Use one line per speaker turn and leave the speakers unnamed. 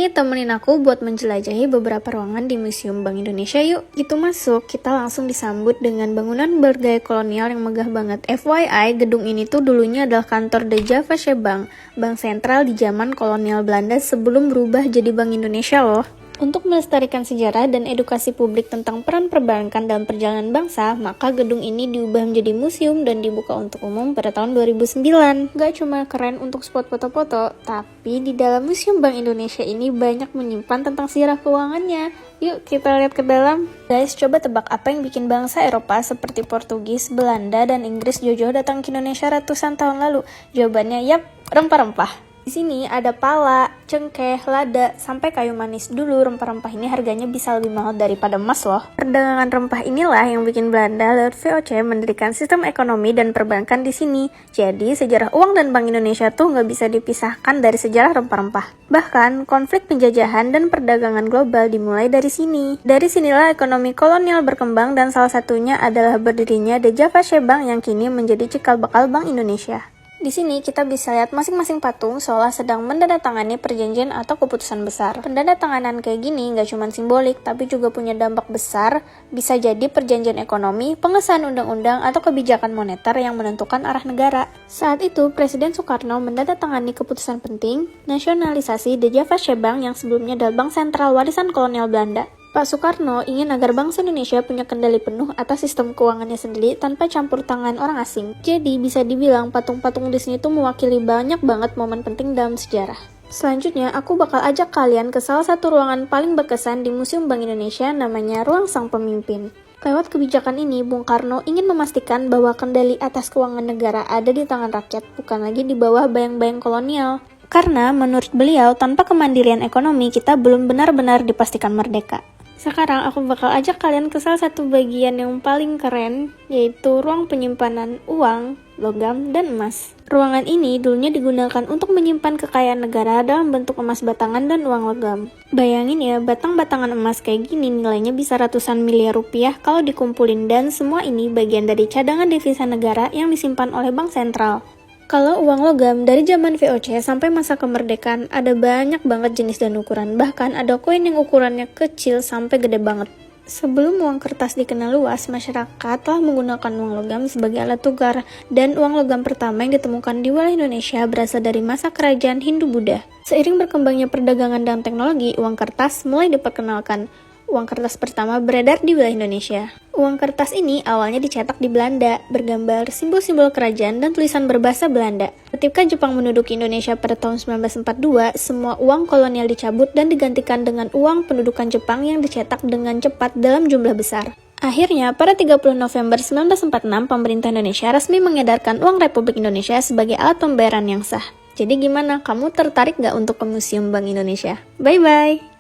nih temenin aku buat menjelajahi beberapa ruangan di Museum Bank Indonesia yuk. Gitu masuk, kita langsung disambut dengan bangunan bergaya kolonial yang megah banget. FYI, gedung ini tuh dulunya adalah kantor The Javasche Bank, bank sentral di zaman kolonial Belanda sebelum berubah jadi Bank Indonesia loh. Untuk melestarikan sejarah dan edukasi publik tentang peran perbankan dalam perjalanan bangsa, maka gedung ini diubah menjadi museum dan dibuka untuk umum pada tahun 2009. Gak cuma keren untuk spot foto-foto, tapi di dalam Museum Bank Indonesia ini banyak menyimpan tentang sejarah keuangannya. Yuk kita lihat ke dalam. Guys, coba tebak apa yang bikin bangsa Eropa seperti Portugis, Belanda, dan Inggris jauh-jauh datang ke Indonesia ratusan tahun lalu? Jawabannya yap, rempah-rempah. Di sini ada pala, cengkeh, lada, sampai kayu manis. Dulu rempah-rempah ini harganya bisa lebih mahal daripada emas loh. Perdagangan rempah inilah yang bikin Belanda lewat VOC mendirikan sistem ekonomi dan perbankan di sini. Jadi sejarah uang dan Bank Indonesia tuh nggak bisa dipisahkan dari sejarah rempah-rempah. Bahkan konflik penjajahan dan perdagangan global dimulai dari sini. Dari sinilah ekonomi kolonial berkembang dan salah satunya adalah berdirinya The Javasche Bank yang kini menjadi cikal bakal Bank Indonesia. Di sini kita bisa lihat masing-masing patung seolah sedang menandatangani perjanjian atau keputusan besar. Pendandatanganan kayak gini nggak cuma simbolik, tapi juga punya dampak besar. Bisa jadi perjanjian ekonomi, pengesahan undang-undang, atau kebijakan moneter yang menentukan arah negara. Saat itu, Presiden Soekarno menandatangani keputusan penting, nasionalisasi The Javasche Bank yang sebelumnya adalah bank sentral warisan kolonial Belanda. Pak Soekarno ingin agar bangsa Indonesia punya kendali penuh atas sistem keuangannya sendiri tanpa campur tangan orang asing. Jadi bisa dibilang patung-patung di sini tuh mewakili banyak banget momen penting dalam sejarah. Selanjutnya, aku bakal ajak kalian ke salah satu ruangan paling berkesan di Museum Bank Indonesia, namanya Ruang Sang Pemimpin. Lewat kebijakan ini, Bung Karno ingin memastikan bahwa kendali atas keuangan negara ada di tangan rakyat, bukan lagi di bawah bayang-bayang kolonial. Karena menurut beliau, tanpa kemandirian ekonomi, kita belum benar-benar dipastikan merdeka. Sekarang aku bakal ajak kalian ke salah satu bagian yang paling keren, yaitu ruang penyimpanan uang, logam, dan emas. Ruangan ini dulunya digunakan untuk menyimpan kekayaan negara dalam bentuk emas batangan dan uang logam. Bayangin ya, batang-batangan emas kayak gini nilainya bisa ratusan miliar rupiah kalau dikumpulin, dan semua ini bagian dari cadangan devisa negara yang disimpan oleh bank sentral. Kalau uang logam, dari zaman VOC sampai masa kemerdekaan ada banyak banget jenis dan ukuran. Bahkan ada koin yang ukurannya kecil sampai gede banget. Sebelum uang kertas dikenal luas, masyarakat telah menggunakan uang logam sebagai alat tukar. Dan uang logam pertama yang ditemukan di wilayah Indonesia berasal dari masa kerajaan Hindu-Buddha. Seiring berkembangnya perdagangan dan teknologi, uang kertas mulai diperkenalkan. Uang kertas pertama beredar di wilayah Indonesia. Uang kertas ini awalnya dicetak di Belanda, bergambar simbol-simbol kerajaan dan tulisan berbahasa Belanda. Ketika Jepang menduduki Indonesia pada tahun 1942, semua uang kolonial dicabut dan digantikan dengan uang pendudukan Jepang yang dicetak dengan cepat dalam jumlah besar. Akhirnya, pada 30 November 1946, pemerintah Indonesia resmi mengedarkan uang Republik Indonesia sebagai alat pembayaran yang sah. Jadi gimana? Kamu tertarik nggak untuk ke Museum Bank Indonesia? Bye-bye!